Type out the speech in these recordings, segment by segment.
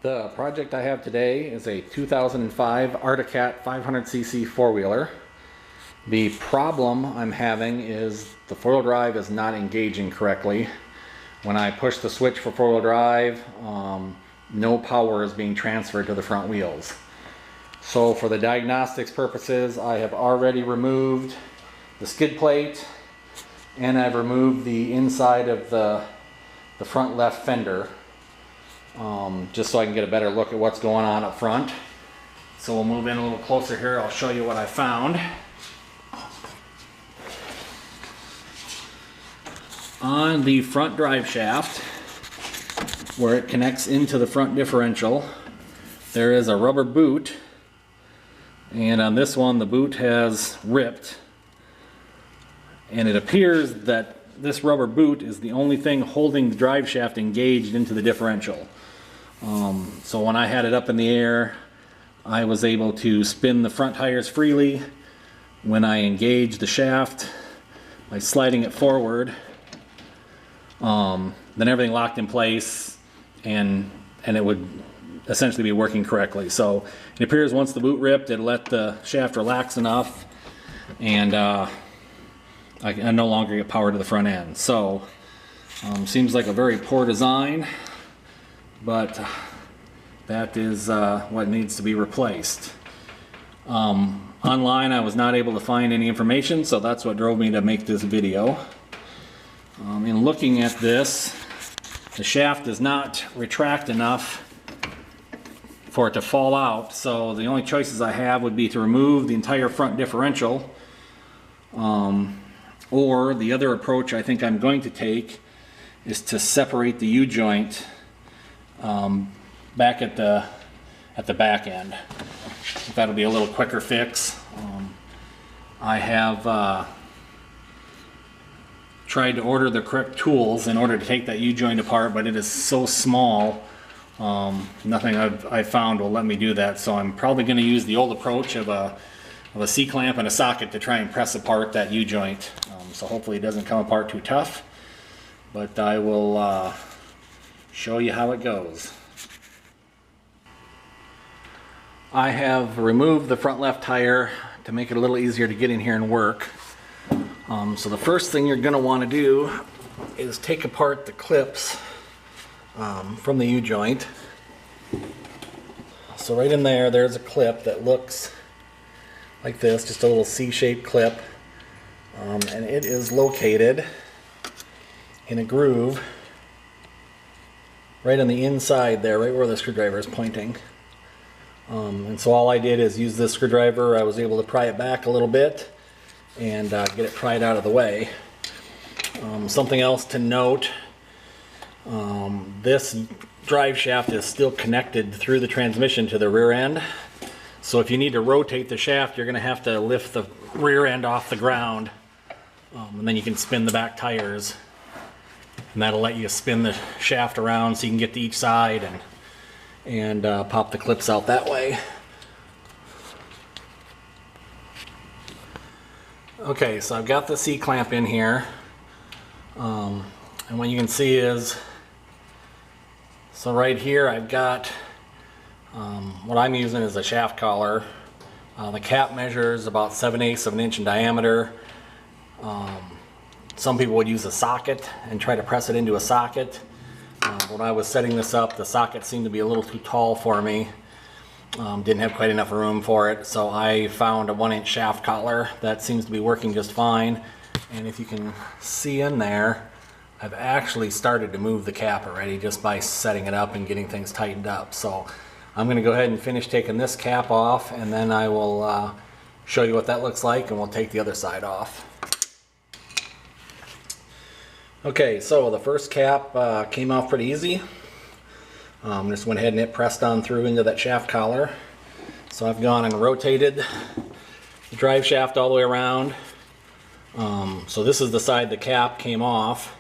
The project I have today is a 2005 Arctic Cat 500cc four-wheeler. The problem I'm having is the four-wheel drive is not engaging correctly. When I push the switch for four-wheel drive, no power is being transferred to the front wheels. So for the diagnostics purposes, I have already removed the skid plate and I've removed the inside of the front left fender. Just so I can get a better look at what's going on up front. So we'll move in a little closer here. I'll show you what I found. On the front drive shaft, where it connects into the front differential, there is a rubber boot, and on this one the boot has ripped, and it appears that this rubber boot is the only thing holding the drive shaft engaged into the differential. So when I had it up in the air, I was able to spin the front tires freely. When I engaged the shaft by sliding it forward, then everything locked in place and it would essentially be working correctly. So it appears once the boot ripped, it let the shaft relax enough, and I no longer get power to the front end. So seems like a very poor design, but that is what needs to be replaced. Online I was not able to find any information, so that's what drove me to make this video. In looking at this, the shaft does not retract enough for it to fall out, so the only choices I have would be to remove the entire front differential, or the other approach I think I'm going to take is to separate the U-joint back at the back end. That'll be a little quicker fix. I have tried to order the correct tools in order to take that U-joint apart, but it is so small, nothing I've found will let me do that. So I'm probably going to use the old approach of a C-clamp and a socket to try and press apart that U-joint. So hopefully it doesn't come apart too tough, but I will show you how it goes. I have removed the front left tire to make it a little easier to get in here and work. So the first thing you're going to want to do is take apart the clips from the U-joint. So right in there, there's a clip that looks like this, just a little C-shaped clip, and it is located in a groove right on the inside there, right where the screwdriver is pointing. And so all I did is use this screwdriver. I was able to pry it back a little bit and get it pried out of the way. Something else to note, this drive shaft is still connected through the transmission to the rear end. So if you need to rotate the shaft, you're going to have to lift the rear end off the ground, and then you can spin the back tires, and that'll let you spin the shaft around so you can get to each side and pop the clips out that way. Okay, so I've got the C-clamp in here, and what you can see is, so right here I've got what I'm using is a shaft collar. The cap measures about 7/8 of an inch in diameter. Some people would use a socket and try to press it into a socket. When I was setting this up, the socket seemed to be a little too tall for me. Didn't have quite enough room for it, so I found a 1-inch shaft collar that seems to be working just fine. And if you can see in there, I've actually started to move the cap already just by setting it up and getting things tightened up. So I'm going to go ahead and finish taking this cap off, and then I will show you what that looks like, and we'll take the other side off. Okay, so the first cap came off pretty easy. Just went ahead and it pressed on through into that shaft collar. So I've gone and rotated the drive shaft all the way around. So this is the side the cap came off.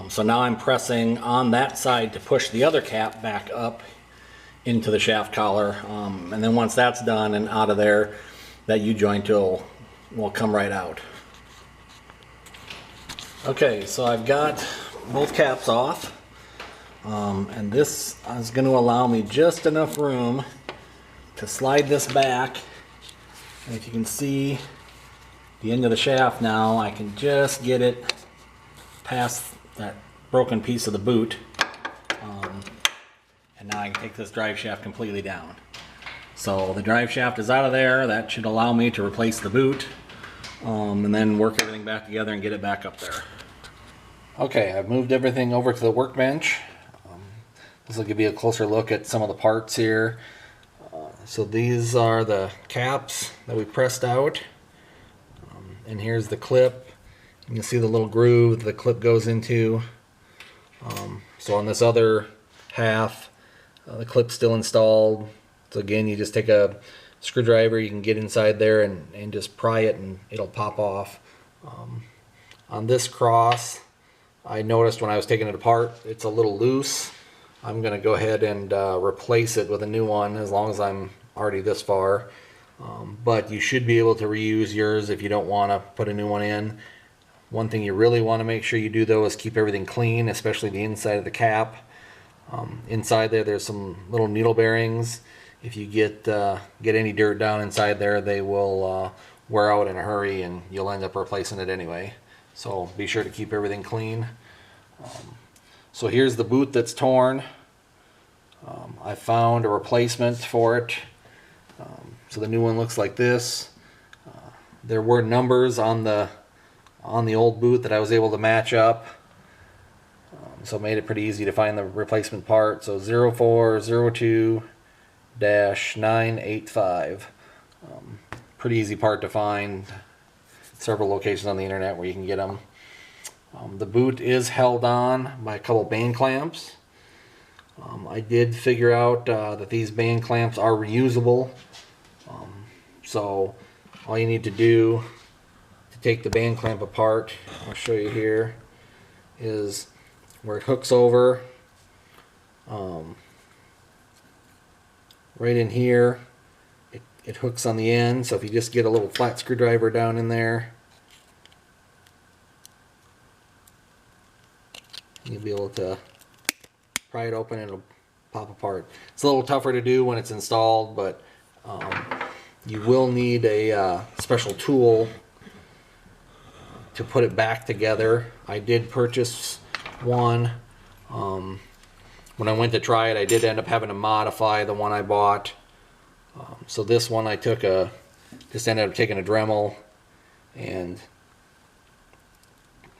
So now I'm pressing on that side to push the other cap back up into the shaft collar. And then once that's done and out of there, that U-joint will come right out. Okay, so I've got both caps off. And this is going to allow me just enough room to slide this back. And if you can see the end of the shaft now, I can just get it past that broken piece of the boot. And now I can take this drive shaft completely down. So the drive shaft is out of there. That should allow me to replace the boot and then work everything back together and get it back up there. Okay, I've moved everything over to the workbench. This will give you a closer look at some of the parts here. So these are the caps that we pressed out. And here's the clip. You can see the little groove the clip goes into. So on this other half, the clip's still installed. So again, you just take a screwdriver, you can get inside there and just pry it and it'll pop off. On this cross, I noticed when I was taking it apart, it's a little loose. I'm going to go ahead and replace it with a new one as long as I'm already this far. But you should be able to reuse yours if you don't want to put a new one in. One thing you really want to make sure you do though is keep everything clean, especially the inside of the cap. Inside there's some little needle bearings. If you get any dirt down inside there, they will wear out in a hurry and you'll end up replacing it anyway. So be sure to keep everything clean. So here's the boot that's torn. I found a replacement for it. So the new one looks like this. There were numbers on the old boot that I was able to match up. So it made it pretty easy to find the replacement part. So 0402-985. Pretty easy part to find. Several locations on the internet where you can get them. The boot is held on by a couple band clamps. I did figure out that these band clamps are reusable. So all you need to do to take the band clamp apart, I'll show you here, is where it hooks over, right in here, it hooks on the end. So if you just get a little flat screwdriver down in there, you'll be able to pry it open and it'll pop apart. It's a little tougher to do when it's installed, but you will need a special tool to put it back together. I did purchase one. When I went to try it, I did end up having to modify the one I bought. So this one I just ended up taking a Dremel and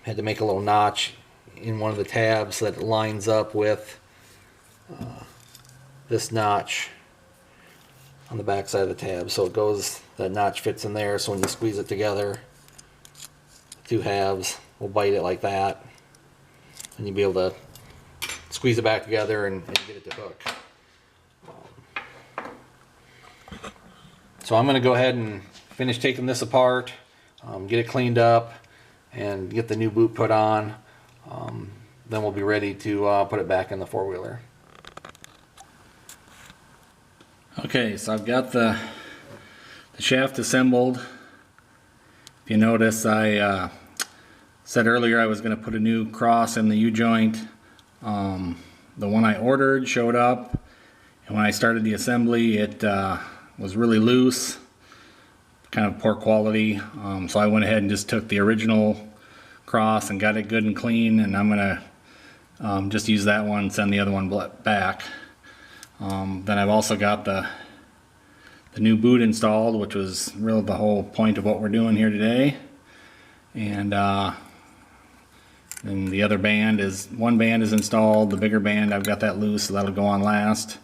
had to make a little notch in one of the tabs so that it lines up with this notch on the back side of the tab. So it goes, that notch fits in there, so when you squeeze it together, the two halves will bite it like that. And you'll be able to squeeze it back together and get it to hook. So I'm going to go ahead and finish taking this apart, get it cleaned up, and get the new boot put on. Then we'll be ready to put it back in the four-wheeler. Okay, so I've got the shaft assembled. If you notice, I said earlier I was going to put a new cross in the U-joint. The one I ordered showed up, and when I started the assembly it was really loose, kind of poor quality. So I went ahead and just took the original cross and got it good and clean, and I'm going to just use that one and send the other one back. Then I've also got the new boot installed, which was really the whole point of what we're doing here today. And then the other band is, one band is installed, the bigger band I've got that loose, so that'll go on last.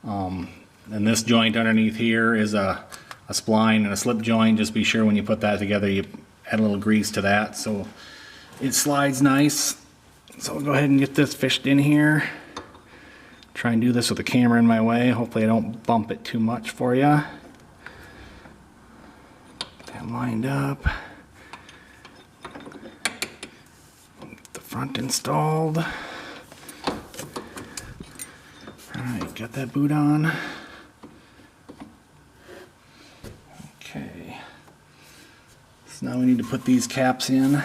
And this joint underneath here is a spline and a slip joint. Just be sure when you put that together you add a little grease to that so it slides nice. So we'll go ahead and get this fished in here. Try and do this with the camera in my way. Hopefully I don't bump it too much for you. Get that lined up. Get the front installed. Alright, got that boot on. Okay. So now we need to put these caps in.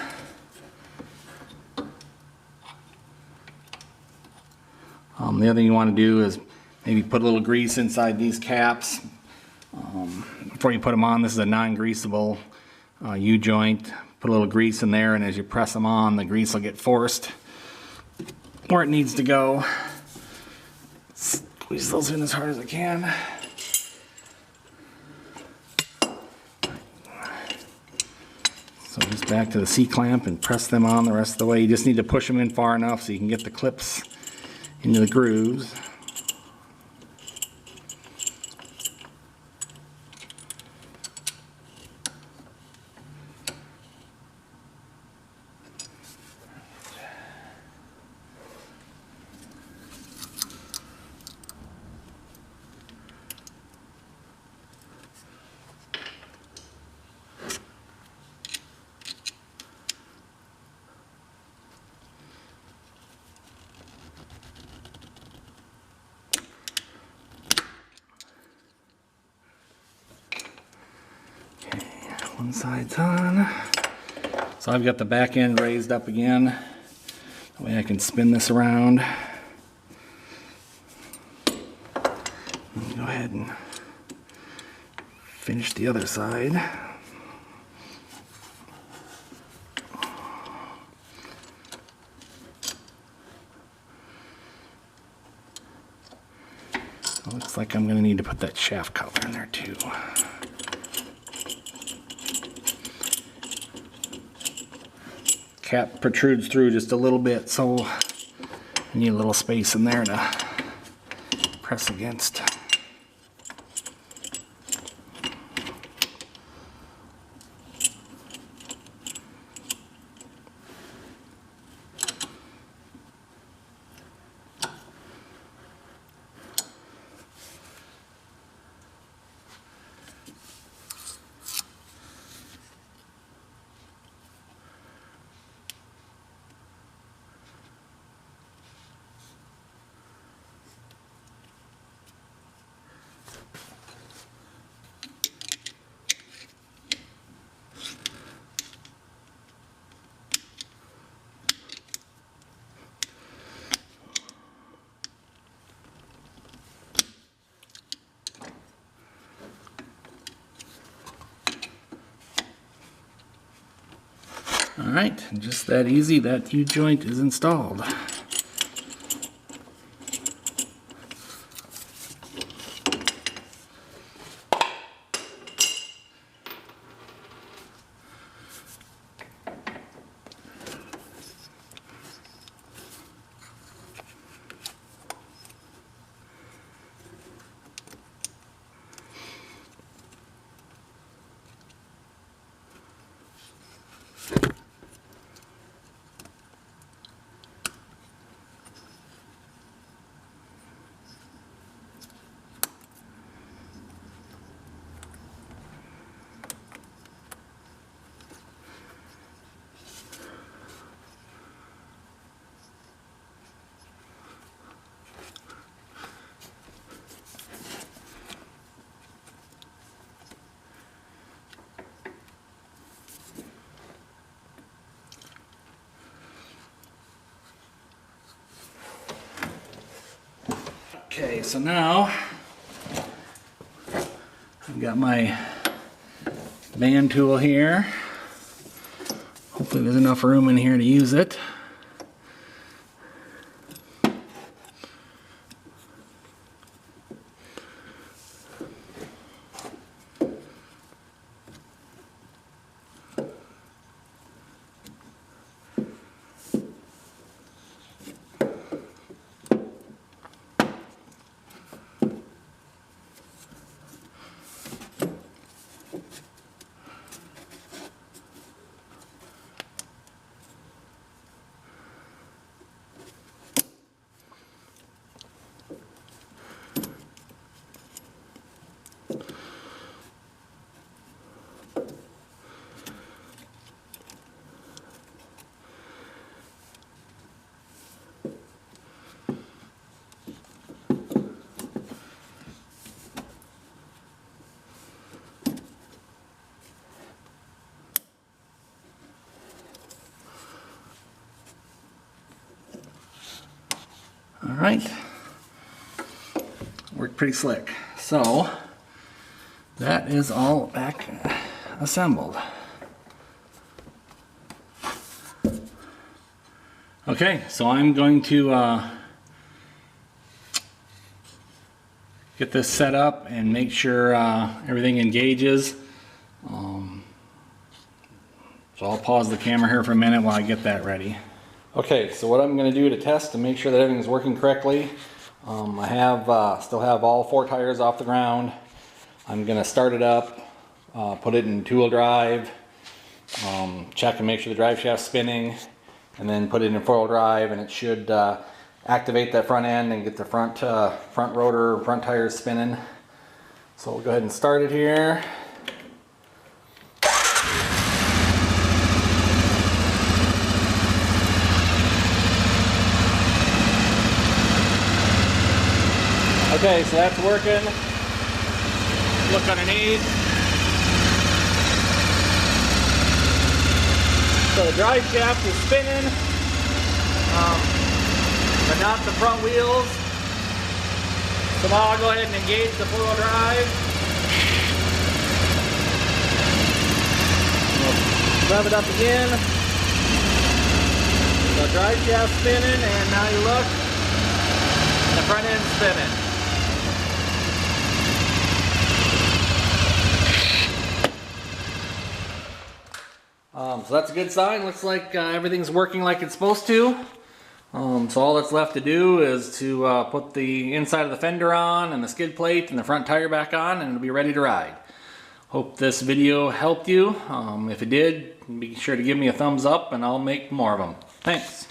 The other thing you want to do is maybe put a little grease inside these caps before you put them on. This is a non-greasable U-joint. Put a little grease in there, and as you press them on, the grease will get forced where it needs to go. Squeeze those in as hard as I can. So just back to the C-clamp and press them on the rest of the way. You just need to push them in far enough so you can get the clips into the grooves. One side's on. So I've got the back end raised up again. That way I can spin this around. Go ahead and finish the other side. Looks like I'm going to need to put that shaft cover in there too. Cap protrudes through just a little bit, so I need a little space in there to press against. Alright, just that easy, that U-joint is installed. Okay, so now I've got my band tool here. Hopefully there's enough room in here to use it. All right, worked pretty slick. So that is all back assembled. Okay, so I'm going to get this set up and make sure everything engages. So I'll pause the camera here for a minute while I get that ready. Okay, so what I'm going to do to test to make sure that everything's working correctly, I still have all 4 tires off the ground. I'm going to start it up, put it in 2-wheel drive, check and make sure the drive shaft's spinning, and then put it in 4-wheel drive, and it should activate that front end and get the front rotor, front tires spinning. So we'll go ahead and start it here. Okay, so that's working. Look underneath. So the drive shaft is spinning, but not the front wheels. So now I'll go ahead and engage the 4-wheel drive. Rev it up again. The drive shaft spinning, and now you look, the front end spinning. So that's a good sign. Looks like everything's working like it's supposed to. So all that's left to do is to put the inside of the fender on and the skid plate and the front tire back on, and it'll be ready to ride. Hope this video helped you. If it did, be sure to give me a thumbs up and I'll make more of them. Thanks.